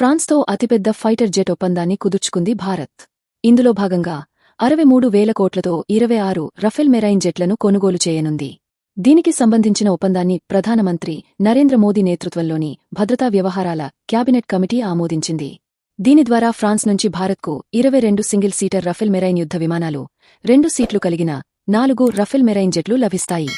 ఫ్రాన్స్తో అతిపెద్ద fighter jet ఒప్పందాన్ని కుదుర్చుకుంది భారత్. ఇందులో భాగంగా 63,000 కోట్లతో 26 రఫేల్ మెరైన్ జెట్లను కొనుగోలు చేయనుంది. దీనికి సంబంధించిన ఒప్పందాన్ని ప్రధానమంత్రి నరేంద్ర మోదీ నేతృత్వంలోని భద్రతా వ్యవహారాల క్యాబినెట్ కమిటీ ఆమోదించింది. దీని ద్వారా ఫ్రాన్స్ నుంచి భారత్కు 22 సింగిల్ సీటర్ రఫేల్ మెరైన్ యుద్ధ విమానాలు, 2 సీట్లు కలిగిన 4 రఫేల్ మెరైన్ జెట్లు లభిస్తాయి.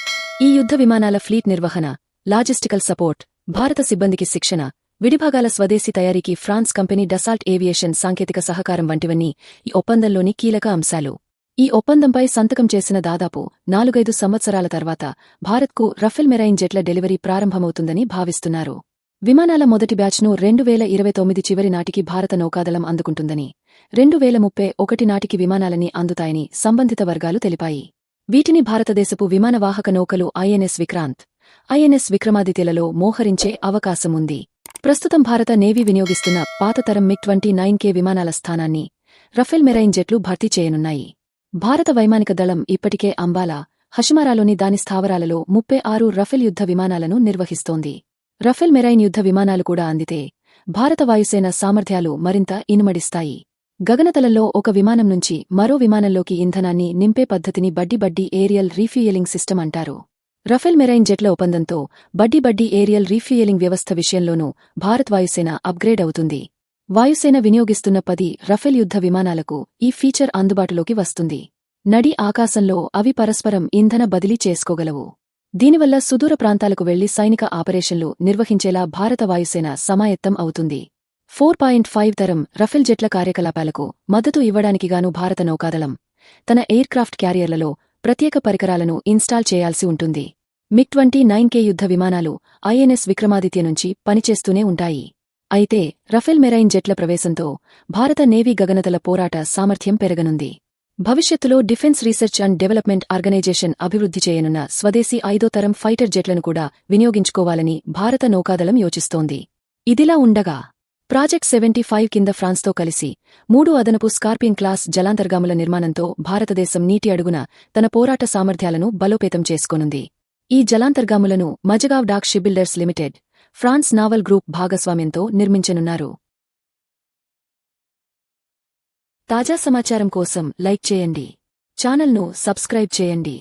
ఈ యుద్ధ విమానాల ఫ్లీట్ నిర్వహణ, లాజిస్టికల్ సపోర్ట్, భారత సిబ్బందికి శిక్షణ, విడిభాగాల స్వదేశీ తయారీకి ఫ్రాన్స్ కంపెనీ డసాల్ట్ ఏవియేషన్ సాంకేతిక సహకారం వంటివన్నీ ఈ ఒప్పందంలోని కీలక అంశాలు. ఈ ఒప్పందంపై సంతకం చేసిన దాదాపు 4-5 సంవత్సరాల తర్వాత భారత్కు రఫేల్ మెరైన్ జెట్ల డెలివరీ ప్రారంభమవుతుందని భావిస్తున్నారు. విమానాల మొదటి బ్యాచ్ను 2029 చివరి నాటికి భారత నౌకాదళం అందుకుంటుందని, 2031 నాటికి విమానాలన్నీ అందుతాయని సంబంధిత వర్గాలు తెలిపాయి. వీటిని భారతదేశపు విమానవాహక నౌకలు ఐఎన్ఎస్ విక్రాంత్, ఐఎన్ఎస్ విక్రమాదిత్యలలో మోహరించే అవకాశముంది. ప్రస్తుతం భారత నేవీ వినియోగిస్తున్న పాతతరం MiG-29K విమానాల స్థానాన్ని రఫేల్ మెరైన్ జెట్లు భర్తీ చేయనున్నాయి. భారత వైమానిక దళం ఇప్పటికే అంబాలా, హషిమారాలోని దాని స్థావరాలలో 36 రఫేల్ యుద్ధ విమానాలను నిర్వహిస్తోంది. రఫేల్ మెరైన్ యుద్ధ విమానాలు కూడా అందితే భారత వాయుసేన సామర్థ్యాలు మరింత ఇనుమడిస్తాయి. గగనతలంలో ఒక విమానం నుంచి మరో విమానంలోకి ఇంధనాన్ని నింపే పద్ధతిని బడ్డీ ఏరియల్ రీఫ్యూయలింగ్ సిస్టమ్ అంటారు. రఫేల్ మెరైన్ జెట్ల ఒప్పందంతో బడ్డీ ఏరియల్ రీఫ్యూయలింగ్ వ్యవస్థ విషయంలోనూ భారత్ వాయుసేన అప్గ్రేడ్ అవుతుంది. వాయుసేన వినియోగిస్తున్న 10 రఫేల్ యుద్ధ విమానాలకు ఈ ఫీచర్ అందుబాటులోకి వస్తుంది. నడి ఆకాశంలో అవి పరస్పరం ఇంధన బదిలీ చేసుకోగలవు. దీనివల్ల సుదూర ప్రాంతాలకు వెళ్లి సైనిక ఆపరేషన్లు నిర్వహించేలా భారత వాయుసేన సమాయత్తం అవుతుంది. 4.5 తరం రఫేల్ జెట్ల కార్యకలాపాలకు మద్దతు ఇవ్వడానికిగాను భారత నౌకాదళం తన ఎయిర్క్రాఫ్ట్ క్యారియర్లలో ప్రత్యేక పరికరాలను ఇన్స్టాల్ చేయాల్సి ఉంటుంది. MiG-29K యుద్ధ విమానాలు ఐఎన్ఎస్ విక్రమాదిత్య నుంచి పనిచేస్తూనే ఉంటాయి. అయితే రఫేల్ మెరైన్ జెట్ల ప్రవేశంతో భారత నేవీ గగనతల పోరాట సామర్థ్యం పెరగనుంది. భవిష్యత్తులో defence research and development organisation అభివృద్ధి చేయనున్న స్వదేశీ 5వ తరం ఫైటర్ జెట్లను కూడా వినియోగించుకోవాలని భారత నౌకాదళం యోచిస్తోంది. ఇదిలా ఉండగా ప్రాజెక్ట్ 75 కింద ఫ్రాన్స్తో కలిసి 3 అదనపు స్కార్పియన్ క్లాస్ జలాంతర్గాముల నిర్మాణంతో భారతదేశం నీటి అడుగున తన పోరాట సామర్థ్యాలను బలోపేతం చేసుకోనుంది. ఈ జలాంతర్గాములను Mazagon Dock Shipbuilders Limited, France Naval Group భాగస్వామ్యంతో నిర్మించనున్నారు. తాజా సమాచారం కోసం లైక్ చేయండి. ఛానల్ను సబ్స్క్రైబ్ చేయండి.